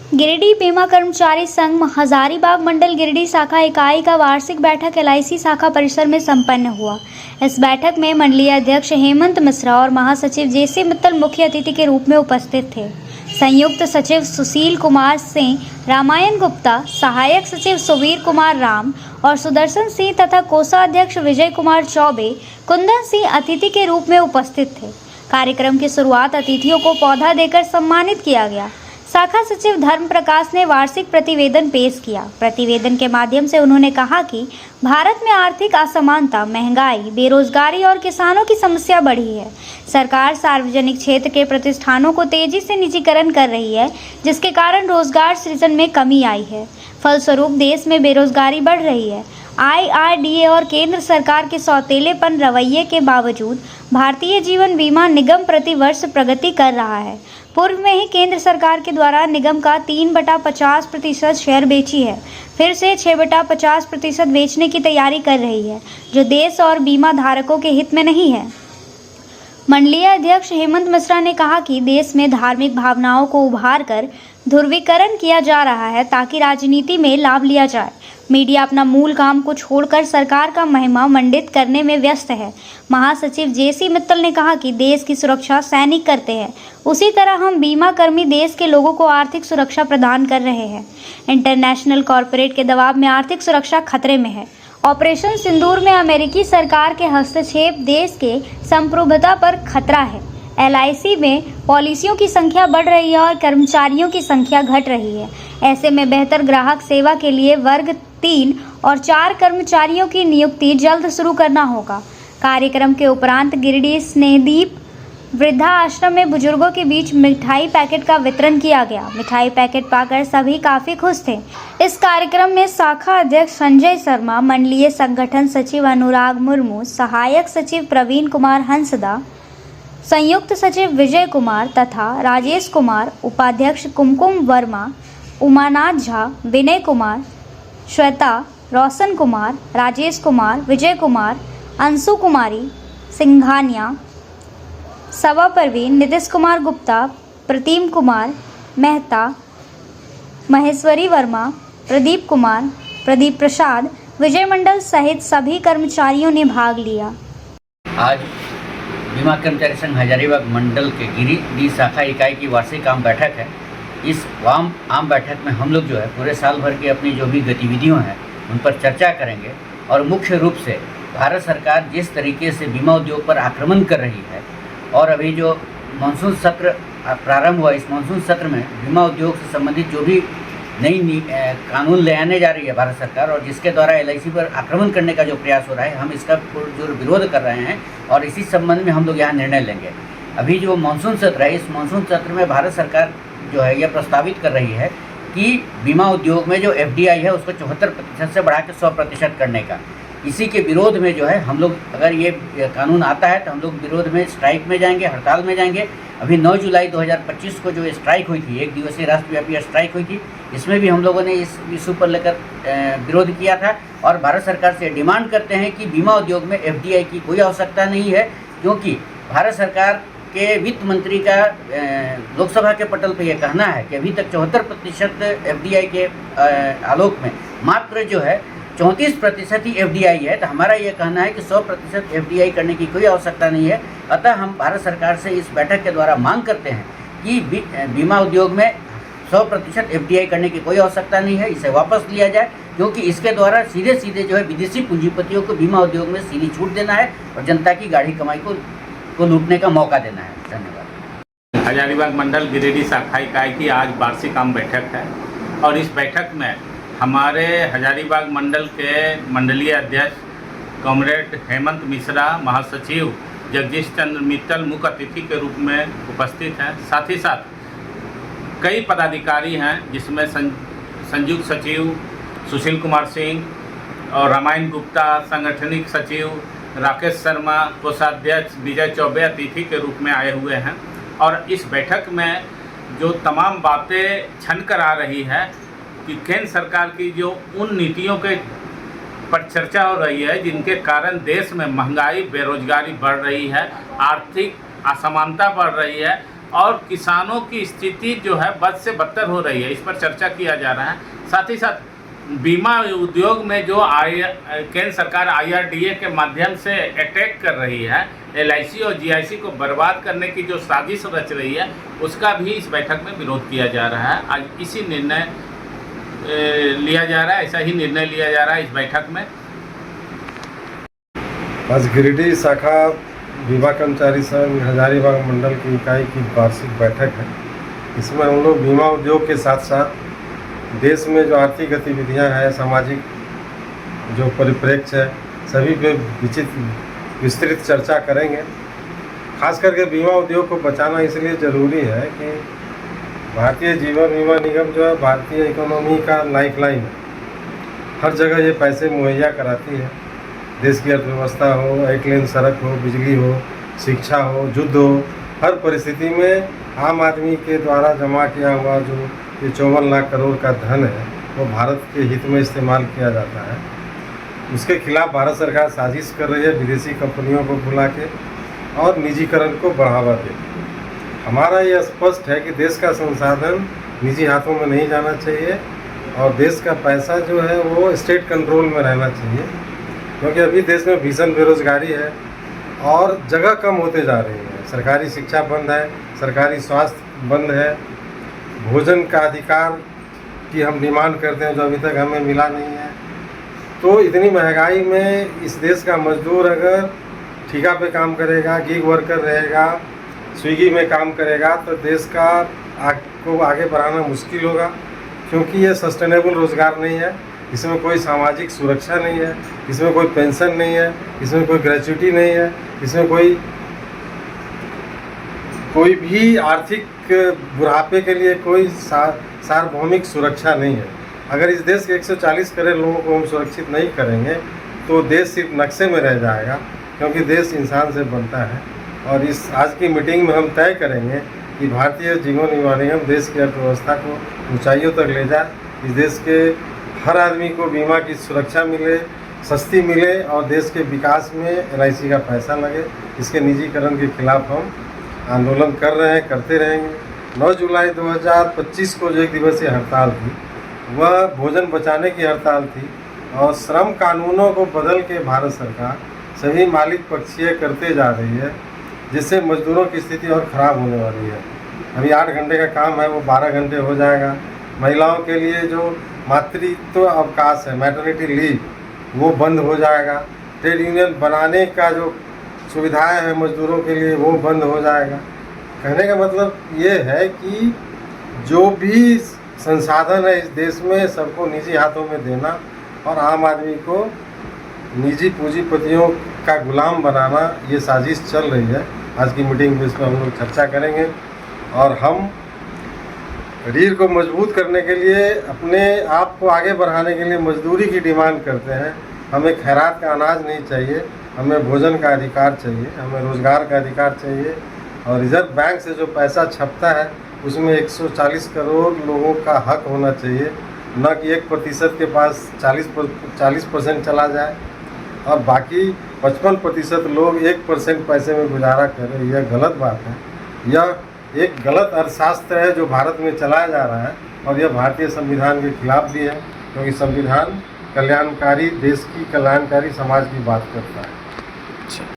गिरिडीह बीमा कर्मचारी संघ हजारीबाग मंडल गिरिडीह शाखा इकाई का वार्षिक बैठक एलआईसी शाखा परिसर में संपन्न हुआ। इस बैठक में मंडलीय अध्यक्ष हेमंत मिश्रा और महासचिव जेसी मित्तल मुख्य अतिथि के रूप में उपस्थित थे। संयुक्त सचिव सुशील कुमार सिंह, रामायण गुप्ता, सहायक सचिव सुवीर कुमार राम और सुदर्शन सिंह तथा कोषाध्यक्ष विजय कुमार चौबे, कुंदन सिंह अतिथि के रूप में उपस्थित थे। कार्यक्रम की शुरुआत अतिथियों को पौधा देकर सम्मानित किया गया। शाखा सचिव धर्म प्रकाश ने वार्षिक प्रतिवेदन पेश किया। प्रतिवेदन के माध्यम से उन्होंने कहा कि भारत में आर्थिक असमानता, महंगाई, बेरोजगारी और किसानों की समस्या बढ़ी है। सरकार सार्वजनिक क्षेत्र के प्रतिष्ठानों को तेजी से निजीकरण कर रही है, जिसके कारण रोजगार सृजन में कमी आई है। फलस्वरूप देश में बेरोजगारी बढ़ रही है। IRDA और केंद्र सरकार के सौतेलेपन रवैये के बावजूद भारतीय जीवन बीमा निगम प्रतिवर्ष प्रगति कर रहा है। पूर्व में ही केंद्र सरकार के द्वारा निगम का 3/50% शेयर बेची है, फिर से 6/50% बेचने की तैयारी कर रही है, जो देश और बीमा धारकों के हित में नहीं है। मंडलीय अध्यक्ष हेमंत मिश्रा ने कहा कि देश में धार्मिक भावनाओं को उभार कर ध्रुवीकरण किया जा रहा है ताकि राजनीति में लाभ लिया जाए। मीडिया अपना मूल काम को छोड़कर सरकार का महिमा मंडित करने में व्यस्त है। महासचिव जेसी मित्तल ने कहा कि देश की सुरक्षा सैनिक करते हैं, उसी तरह हम बीमा कर्मी देश के लोगों को आर्थिक सुरक्षा प्रदान कर रहे हैं। इंटरनेशनल कॉरपोरेट के दबाव में आर्थिक सुरक्षा खतरे में है। ऑपरेशन सिंदूर में अमेरिकी सरकार के हस्तक्षेप देश के संप्रभुता पर खतरा है। LIC में पॉलिसियों की संख्या बढ़ रही है और कर्मचारियों की संख्या घट रही है। ऐसे में बेहतर ग्राहक सेवा के लिए वर्ग 3 और 4 कर्मचारियों की नियुक्ति जल्द शुरू करना होगा। कार्यक्रम के उपरांत गिरिडीह स्नेहदीप वृद्धा आश्रम में बुजुर्गों के बीच मिठाई पैकेट का वितरण किया गया। मिठाई पैकेट पाकर सभी काफी खुश थे। इस कार्यक्रम में शाखा अध्यक्ष संजय शर्मा, मंडलीय संगठन सचिव अनुराग मुर्मू, सहायक सचिव प्रवीण कुमार हंसदा, संयुक्त सचिव विजय कुमार तथा राजेश कुमार, उपाध्यक्ष कुमकुम वर्मा, उमानाथ झा, विनय कुमार, श्वेता, रोशन कुमार, राजेश कुमार, विजय कुमार, अंशु कुमारी सिंघानिया, सवा परवीन, नीतीश कुमार गुप्ता, प्रतिम कुमार मेहता, महेश्वरी वर्मा, प्रदीप कुमार, प्रदीप प्रसाद, विजय मंडल सहित सभी कर्मचारियों ने भाग लिया। आज बीमा कर्मचारी संघ हजारीबाग मंडल के गिरिडीह शाखा इकाई की वार्षिक आम बैठक है। इस आम बैठक में हम लोग जो है पूरे साल भर की अपनी जो भी गतिविधियों हैं उन पर चर्चा करेंगे और मुख्य रूप से भारत सरकार जिस तरीके से बीमा उद्योग पर आक्रमण कर रही है और अभी जो मानसून सत्र प्रारंभ हुआ, इस मानसून सत्र में बीमा उद्योग से संबंधित जो भी नई कानून ले आने जा रही है भारत सरकार और जिसके द्वारा LIC पर आक्रमण करने का जो प्रयास हो रहा है, हम इसका जो विरोध कर रहे हैं और इसी संबंध में हम लोग यहाँ निर्णय लेंगे। अभी जो मानसून सत्र है, इस मानसून सत्र में भारत सरकार जो है यह प्रस्तावित कर रही है कि बीमा उद्योग में जो FDI है उसको 74% से बढ़ा के 100% करने का। इसी के विरोध में जो है हम लोग, अगर ये कानून आता है तो हम लोग विरोध में स्ट्राइक में जाएंगे, हड़ताल में जाएंगे। अभी 9 जुलाई 2025 को जो स्ट्राइक हुई थी, 1 दिवसीय राष्ट्रव्यापी स्ट्राइक हुई थी, इसमें भी हम लोगों ने इस इशू पर लेकर विरोध किया था और भारत सरकार से डिमांड करते हैं कि बीमा उद्योग में FDI की कोई आवश्यकता नहीं है, क्योंकि भारत सरकार के वित्त मंत्री का लोकसभा के पटल पर यह कहना है कि अभी तक 74% FDI के आलोक में मात्र जो है 34% ही FDI है। तो हमारा ये कहना है कि 100% FDI करने की कोई आवश्यकता नहीं है। अतः हम भारत सरकार से इस बैठक के द्वारा मांग करते हैं कि बीमा उद्योग में 100% FDI करने की कोई आवश्यकता नहीं है, इसे वापस लिया जाए, क्योंकि इसके द्वारा सीधे सीधे जो है विदेशी पूंजीपतियों को बीमा उद्योग में सीधी छूट देना है और जनता की गाढ़ी कमाई को लूटने का मौका देना है। धन्यवाद। हजारीबाग मंडल गिरिडीह शाखा इकाई की आज वार्षिक आम बैठक है और इस बैठक में हमारे हजारीबाग मंडल के मंडलीय अध्यक्ष कॉमरेड हेमंत मिश्रा, महासचिव जगदीश चंद्र मित्तल मुख्य अतिथि के रूप में उपस्थित हैं। साथ ही साथ कई पदाधिकारी हैं, जिसमें संयुक्त सचिव सुशील कुमार सिंह और रामायण गुप्ता, संगठनिक सचिव राकेश शर्मा, कोषाध्यक्ष विजय चौबे अतिथि के रूप में आए हुए हैं। और इस बैठक में जो तमाम बातें छन कर आ रही है कि केंद्र सरकार की जो उन नीतियों के पर चर्चा हो रही है जिनके कारण देश में महंगाई, बेरोजगारी बढ़ रही है, आर्थिक असमानता बढ़ रही है और किसानों की स्थिति जो है बद से बदतर हो रही है, इस पर चर्चा किया जा रहा है। साथ ही साथ बीमा उद्योग में जो केंद्र सरकार IRDA के माध्यम से अटैक कर रही है, LIC और GIC को बर्बाद करने की जो साजिश रच रही है, उसका भी इस बैठक में विरोध किया जा रहा है। आज इसी निर्णय लिया जा रहा है, ऐसा ही निर्णय लिया जा रहा है इस बैठक में। आज गिरिडीह शाखा बीमा कर्मचारी संघ हजारीबाग मंडल की इकाई की वार्षिक बैठक है। इसमें हम लोग बीमा उद्योग के साथ साथ देश में जो आर्थिक गतिविधियां हैं, सामाजिक जो परिप्रेक्ष्य है, सभी पे विस्तृत चर्चा करेंगे। खास करके बीमा उद्योग को बचाना इसलिए ज़रूरी है कि भारतीय जीवन बीमा निगम जो है भारतीय इकोनॉमी का लाइफलाइन है। हर जगह ये पैसे मुहैया कराती है। देश की अर्थव्यवस्था हो, एक लेन सड़क हो, बिजली हो, शिक्षा हो, युद्ध हो, हर परिस्थिति में आम आदमी के द्वारा जमा किया हुआ जो ये 54 लाख करोड़ का धन है वो भारत के हित में इस्तेमाल किया जाता है। उसके खिलाफ भारत सरकार साजिश कर रही है विदेशी कंपनियों को बुला के और निजीकरण को बढ़ावा दे। हमारा ये स्पष्ट है कि देश का संसाधन निजी हाथों में नहीं जाना चाहिए और देश का पैसा जो है वो स्टेट कंट्रोल में रहना चाहिए, क्योंकि अभी देश में भीषण बेरोजगारी है और जगह कम होते जा रही है। सरकारी शिक्षा बंद है, सरकारी स्वास्थ्य बंद है, भोजन का अधिकार की हम डिमांड करते हैं जो अभी तक हमें मिला नहीं है। तो इतनी महंगाई में इस देश का मजदूर अगर ठेका पे काम करेगा, गिग वर्कर रहेगा, स्विगी में काम करेगा तो देश को आगे बढ़ाना मुश्किल होगा, क्योंकि ये सस्टेनेबल रोज़गार नहीं है। इसमें कोई सामाजिक सुरक्षा नहीं है, इसमें कोई पेंशन नहीं है, इसमें कोई ग्रेच्युटी नहीं है, इसमें कोई भी आर्थिक बुढ़ापे के लिए कोई सार्वभौमिक सुरक्षा नहीं है। अगर इस देश के 140 करोड़ लोगों को हम सुरक्षित नहीं करेंगे तो देश सिर्फ नक्शे में रह जाएगा, क्योंकि देश इंसान से बनता है। और इस आज की मीटिंग में हम तय करेंगे कि भारतीय जीवन बीमा निगम देश की अर्थव्यवस्था को ऊंचाइयों तक ले जाए, इस देश के हर आदमी को बीमा की सुरक्षा मिले, सस्ती मिले और देश के विकास में LIC का पैसा लगे। इसके निजीकरण के खिलाफ हम आंदोलन कर रहे हैं, करते रहेंगे। 9 जुलाई 2025 को जो 1 दिवसीय हड़ताल थी वह भोजन बचाने की हड़ताल थी और श्रम कानूनों को बदल के भारत सरकार सभी मालिक पक्षीय करते जा रही है, जिससे मजदूरों की स्थिति और ख़राब होने वाली है। अभी 8 घंटे का काम है वो 12 घंटे हो जाएगा। महिलाओं के लिए जो मातृत्व अवकाश है, मैटरनिटी लीव, वो बंद हो जाएगा। ट्रेड यूनियन बनाने का जो सुविधाएं हैं मजदूरों के लिए वो बंद हो जाएगा। कहने का मतलब ये है कि जो भी संसाधन है इस देश में सबको निजी हाथों में देना और आम आदमी को निजी पूंजीपतियों का गुलाम बनाना, ये साजिश चल रही है। आज की मीटिंग में इस पर हम लोग चर्चा करेंगे और हम रीढ़ को मजबूत करने के लिए, अपने आप को आगे बढ़ाने के लिए मजदूरी की डिमांड करते हैं। हमें खैरात का अनाज नहीं चाहिए, हमें भोजन का अधिकार चाहिए, हमें रोज़गार का अधिकार चाहिए। और रिजर्व बैंक से जो पैसा छपता है उसमें 140 करोड़ लोगों का हक होना चाहिए, न कि 1% के पास 40% चला जाए और बाकी 55% लोग 1% पैसे में गुजारा करें। यह गलत बात है। यह एक गलत अर्थशास्त्र है जो भारत में चलाया जा रहा है और यह भारतीय संविधान के खिलाफ भी है, क्योंकि संविधान कल्याणकारी देश की, कल्याणकारी समाज की बात करता है।